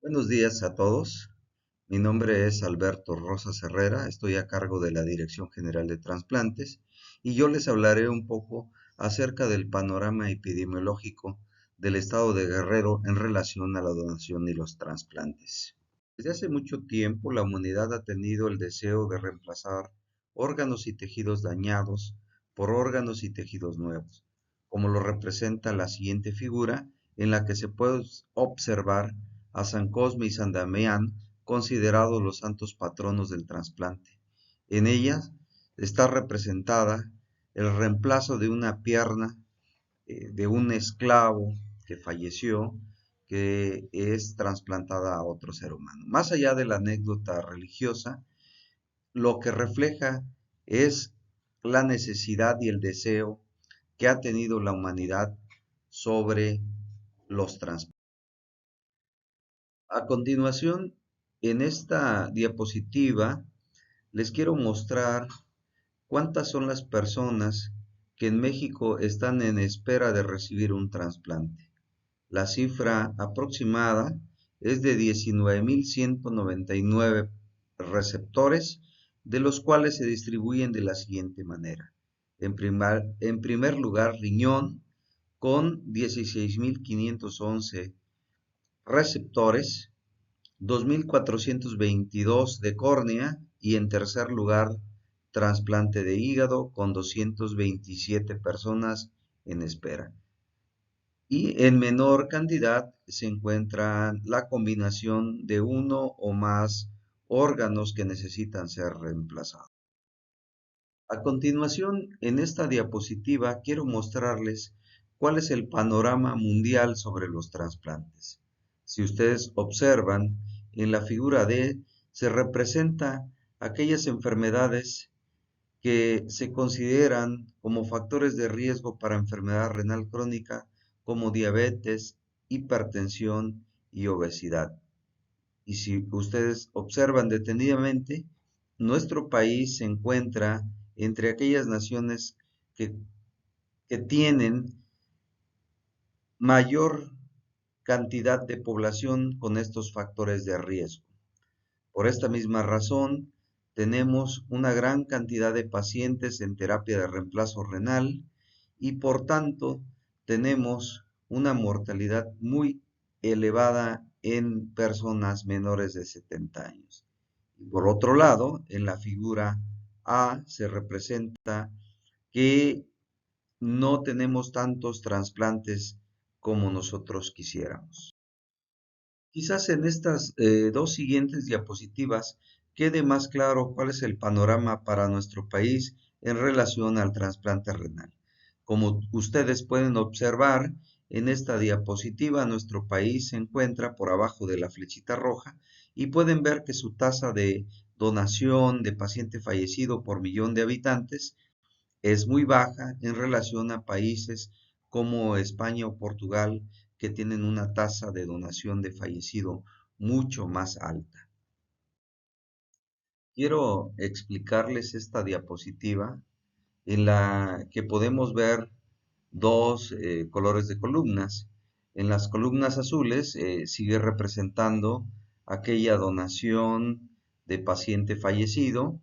Buenos días a todos. Mi nombre es Alberto Rosas Herrera, estoy a cargo de la Dirección General de Trasplantes y yo les hablaré un poco acerca del panorama epidemiológico del estado de Guerrero en relación a la donación y los trasplantes. Desde hace mucho tiempo la humanidad ha tenido el deseo de reemplazar órganos y tejidos dañados por órganos y tejidos nuevos, como lo representa la siguiente figura en la que se puede observar a San Cosme y San Damián, considerados los santos patronos del trasplante. En ellas está representada el reemplazo de una pierna de un esclavo que falleció, que es trasplantada a otro ser humano. Más allá de la anécdota religiosa, lo que refleja es la necesidad y el deseo que ha tenido la humanidad sobre los trasplantes. A continuación, en esta diapositiva les quiero mostrar cuántas son las personas que en México están en espera de recibir un trasplante. La cifra aproximada es de 19.199 receptores, de los cuales se distribuyen de la siguiente manera. En primer lugar, riñón, con 16.511 receptores, 2.422 de córnea y en tercer lugar, trasplante de hígado con 227 personas en espera. Y en menor cantidad se encuentra la combinación de uno o más órganos que necesitan ser reemplazados. A continuación, en esta diapositiva quiero mostrarles cuál es el panorama mundial sobre los trasplantes. Si ustedes observan, en la figura D se representa aquellas enfermedades que se consideran como factores de riesgo para enfermedad renal crónica, como diabetes, hipertensión y obesidad. Y si ustedes observan detenidamente, nuestro país se encuentra entre aquellas naciones que, que tienen mayor cantidad de población con estos factores de riesgo. Por esta misma razón, tenemos una gran cantidad de pacientes en terapia de reemplazo renal y por tanto tenemos una mortalidad muy elevada en personas menores de 70 años. Y por otro lado, en la figura A se representa que no tenemos tantos trasplantes como nosotros quisiéramos. Quizás en estas dos siguientes diapositivas quede más claro cuál es el panorama para nuestro país en relación al trasplante renal. Como ustedes pueden observar, en esta diapositiva nuestro país se encuentra por abajo de la flechita roja y pueden ver que su tasa de donación de paciente fallecido por millón de habitantes es muy baja en relación a países como España o Portugal, que tienen una tasa de donación de fallecido mucho más alta. Quiero explicarles esta diapositiva en la que podemos ver dos colores de columnas. En las columnas azules sigue representando aquella donación de paciente fallecido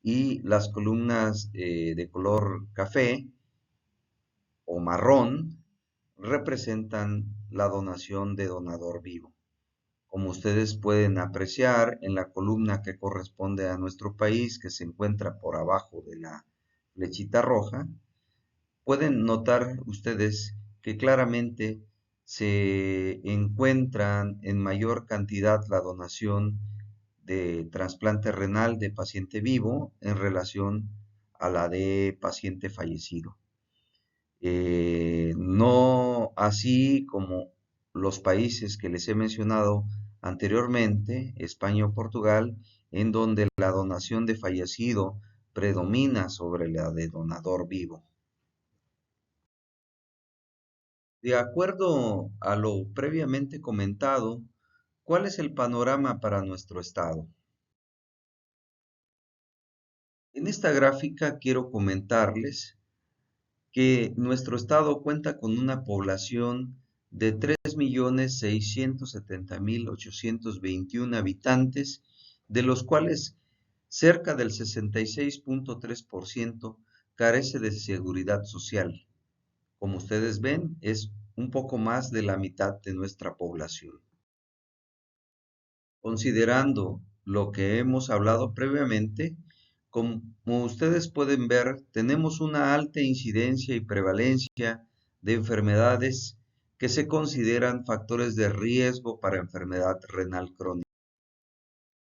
y las columnas de color café o marrón representan la donación de donador vivo. Como ustedes pueden apreciar en la columna que corresponde a nuestro país, que se encuentra por abajo de la flechita roja, pueden notar ustedes que claramente se encuentran en mayor cantidad la donación de trasplante renal de paciente vivo en relación a la de paciente fallecido. No así como los países que les he mencionado anteriormente, España o Portugal, en donde la donación de fallecido predomina sobre la de donador vivo. De acuerdo a lo previamente comentado, ¿cuál es el panorama para nuestro estado? En esta gráfica quiero comentarles que nuestro estado cuenta con una población de 10.670.821 habitantes, de los cuales cerca del 66.3% carece de seguridad social. Como ustedes ven, es un poco más de la mitad de nuestra población. Considerando lo que hemos hablado previamente, como ustedes pueden ver, tenemos una alta incidencia y prevalencia de enfermedades que se consideran factores de riesgo para enfermedad renal crónica.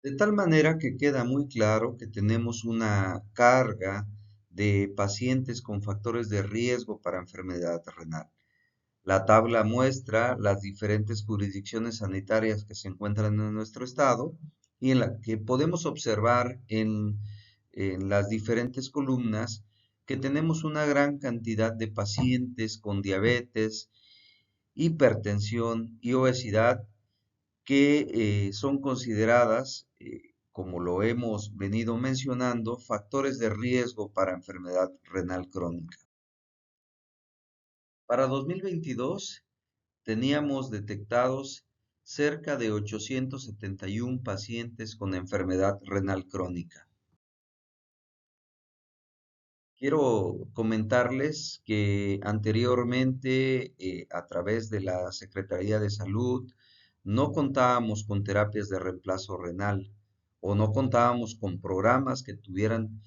De tal manera que queda muy claro que tenemos una carga de pacientes con factores de riesgo para enfermedad renal. La tabla muestra las diferentes jurisdicciones sanitarias que se encuentran en nuestro estado y en la que podemos observar en las diferentes columnas que tenemos una gran cantidad de pacientes con diabetes, hipertensión y obesidad que son consideradas, como lo hemos venido mencionando, factores de riesgo para enfermedad renal crónica. Para 2022 teníamos detectados cerca de 871 pacientes con enfermedad renal crónica. Quiero comentarles que anteriormente, a través de la Secretaría de Salud, no contábamos con terapias de reemplazo renal o no contábamos con programas que tuvieran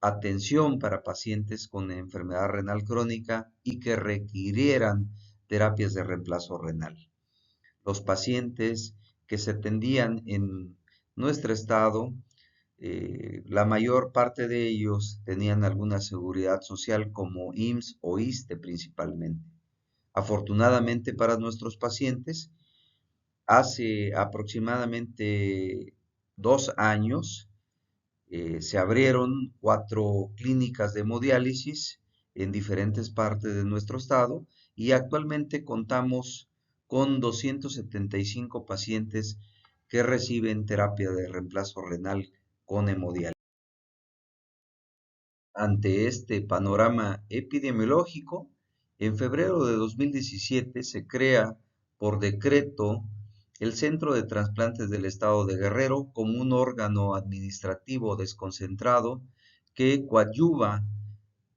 atención para pacientes con enfermedad renal crónica y que requirieran terapias de reemplazo renal. Los pacientes que se atendían en nuestro estado, la mayor parte de ellos tenían alguna seguridad social como IMSS o ISSSTE principalmente. Afortunadamente para nuestros pacientes, hace aproximadamente 2 años se abrieron 4 clínicas de hemodiálisis en diferentes partes de nuestro estado y actualmente contamos con 275 pacientes que reciben terapia de reemplazo renal con hemodiálisis. Ante este panorama epidemiológico, en febrero de 2017 se crea por decreto el Centro de Trasplantes del Estado de Guerrero como un órgano administrativo desconcentrado que coadyuva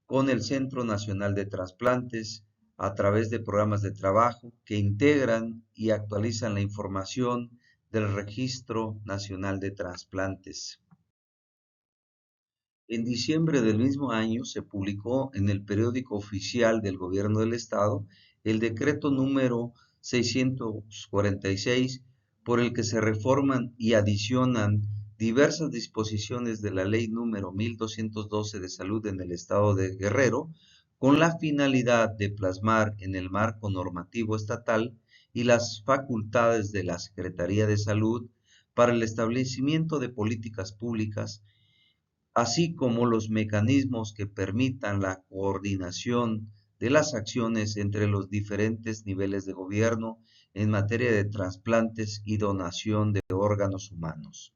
con el Centro Nacional de Trasplantes a través de programas de trabajo que integran y actualizan la información del Registro Nacional de Trasplantes. En diciembre del mismo año se publicó en el periódico oficial del Gobierno del Estado el decreto número 646 por el que se reforman y adicionan diversas disposiciones de la ley número 1212 de salud en el Estado de Guerrero con la finalidad de plasmar en el marco normativo estatal y las facultades de la Secretaría de Salud para el establecimiento de políticas públicas, así como los mecanismos que permitan la coordinación de las acciones entre los diferentes niveles de gobierno en materia de trasplantes y donación de órganos humanos.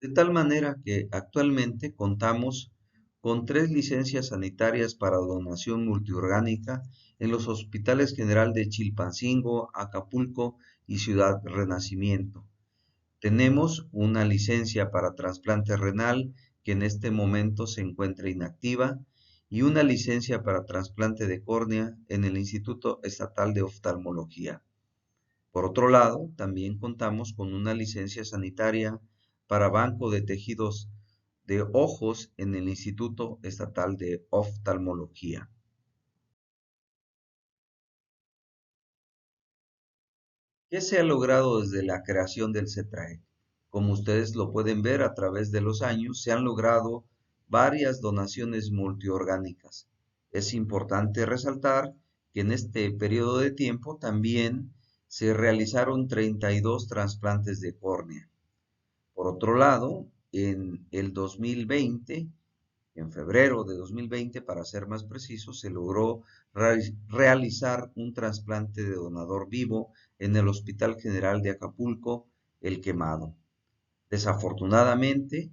De tal manera que actualmente contamos con 3 licencias sanitarias para donación multiorgánica en los hospitales general de Chilpancingo, Acapulco y Ciudad Renacimiento. Tenemos una licencia para trasplante renal que en este momento se encuentra inactiva y una licencia para trasplante de córnea en el Instituto Estatal de Oftalmología. Por otro lado, también contamos con una licencia sanitaria para banco de tejidos de ojos en el Instituto Estatal de Oftalmología. ¿Qué se ha logrado desde la creación del CETRAE? Como ustedes lo pueden ver a través de los años, se han logrado varias donaciones multiorgánicas. Es importante resaltar que en este periodo de tiempo también se realizaron 32 trasplantes de córnea. Por otro lado, en el 2020, en febrero de 2020, para ser más preciso, se logró realizar un trasplante de donador vivo en el Hospital General de Acapulco, El Quemado. Desafortunadamente,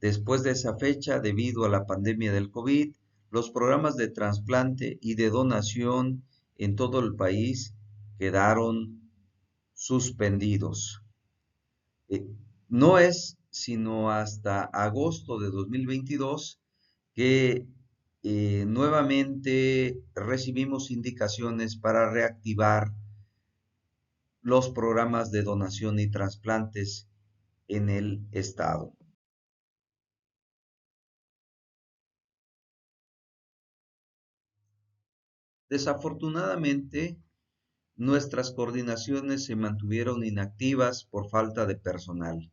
después de esa fecha, debido a la pandemia del COVID, los programas de trasplante y de donación en todo el país quedaron suspendidos. No es sino hasta agosto de 2022 que nuevamente recibimos indicaciones para reactivar los programas de donación y trasplantes en el estado. Desafortunadamente, nuestras coordinaciones se mantuvieron inactivas por falta de personal.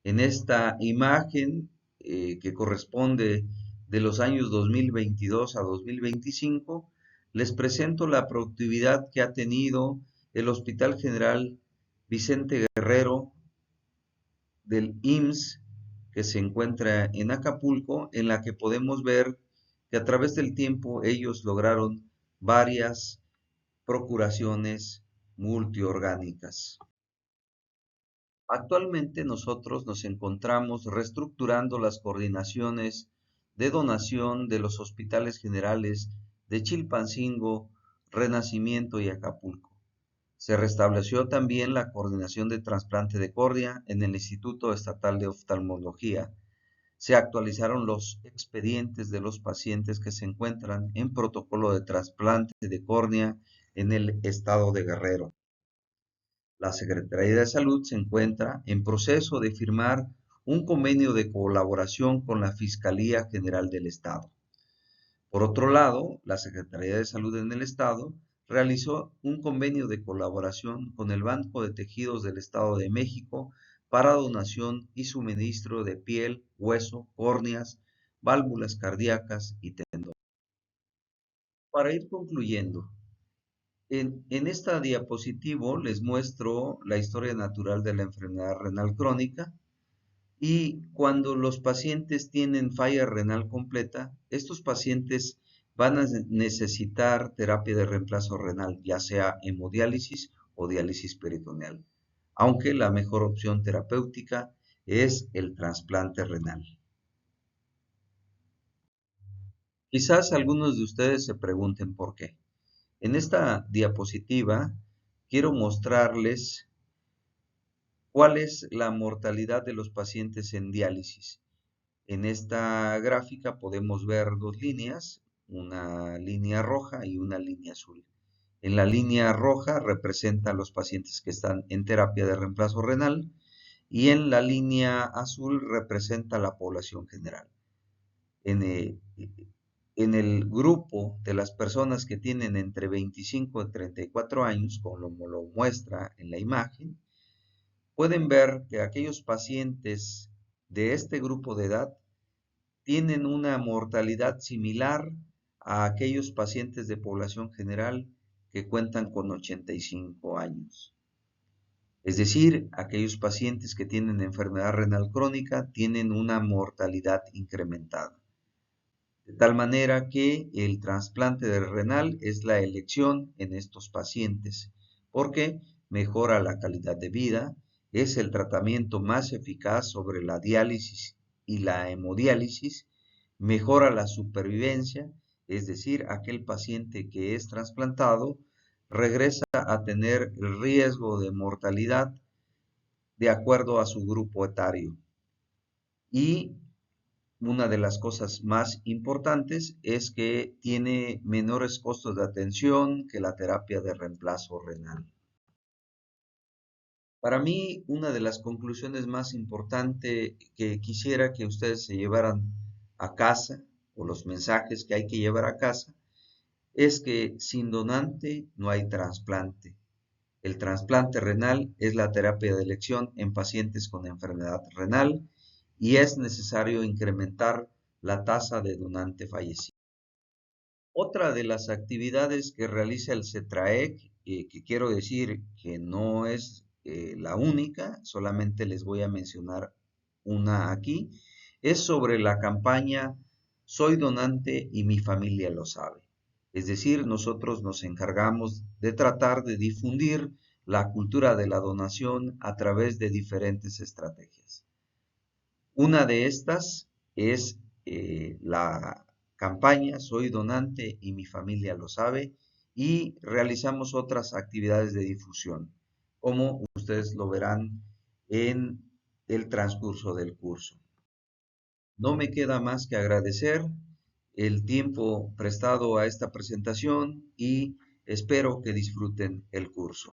En esta imagen que corresponde de los años 2022 a 2025, les presento la productividad que ha tenido el Hospital General Vicente Guerrero del IMSS, que se encuentra en Acapulco, en la que podemos ver que a través del tiempo ellos lograron varias procuraciones multiorgánicas. Actualmente nosotros nos encontramos reestructurando las coordinaciones de donación de los hospitales generales de Chilpancingo, Renacimiento y Acapulco. Se restableció también la coordinación de trasplante de córnea en el Instituto Estatal de Oftalmología. Se actualizaron los expedientes de los pacientes que se encuentran en protocolo de trasplante de córnea en el estado de Guerrero. La Secretaría de Salud se encuentra en proceso de firmar un convenio de colaboración con la Fiscalía General del Estado. Por otro lado, la Secretaría de Salud en el Estado realizó un convenio de colaboración con el Banco de Tejidos del Estado de México para donación y suministro de piel, hueso, córneas, válvulas cardíacas y tendones. Para ir concluyendo, en esta diapositivo les muestro la historia natural de la enfermedad renal crónica y cuando los pacientes tienen falla renal completa, estos pacientes van a necesitar terapia de reemplazo renal, ya sea hemodiálisis o diálisis peritoneal, aunque la mejor opción terapéutica es el trasplante renal. Quizás algunos de ustedes se pregunten por qué. En esta diapositiva quiero mostrarles cuál es la mortalidad de los pacientes en diálisis. En esta gráfica podemos ver dos líneas, una línea roja y una línea azul. En la línea roja representa a los pacientes que están en terapia de reemplazo renal y en la línea azul representa la población general. En el grupo de las personas que tienen entre 25 y 34 años, como lo muestra en la imagen, pueden ver que aquellos pacientes de este grupo de edad tienen una mortalidad similar a aquellos pacientes de población general que cuentan con 85 años. Es decir, aquellos pacientes que tienen enfermedad renal crónica tienen una mortalidad incrementada. De tal manera que el trasplante de renal es la elección en estos pacientes, porque mejora la calidad de vida, es el tratamiento más eficaz sobre la diálisis y la hemodiálisis, mejora la supervivencia, es decir, aquel paciente que es trasplantado regresa a tener el riesgo de mortalidad de acuerdo a su grupo etario. Y una de las cosas más importantes es que tiene menores costos de atención que la terapia de reemplazo renal. Para mí, una de las conclusiones más importantes que quisiera que ustedes se llevaran a casa, o los mensajes que hay que llevar a casa, es que sin donante no hay trasplante. El trasplante renal es la terapia de elección en pacientes con enfermedad renal y es necesario incrementar la tasa de donante fallecido. Otra de las actividades que realiza el CETRAEC, que quiero decir que no es la única, solamente les voy a mencionar una aquí, es sobre la campaña Soy donante y mi familia lo sabe. Es decir, nosotros nos encargamos de tratar de difundir la cultura de la donación a través de diferentes estrategias. Una de estas es la campaña Soy donante y mi familia lo sabe, y realizamos otras actividades de difusión, como ustedes lo verán en el transcurso del curso. No me queda más que agradecer el tiempo prestado a esta presentación y espero que disfruten el curso.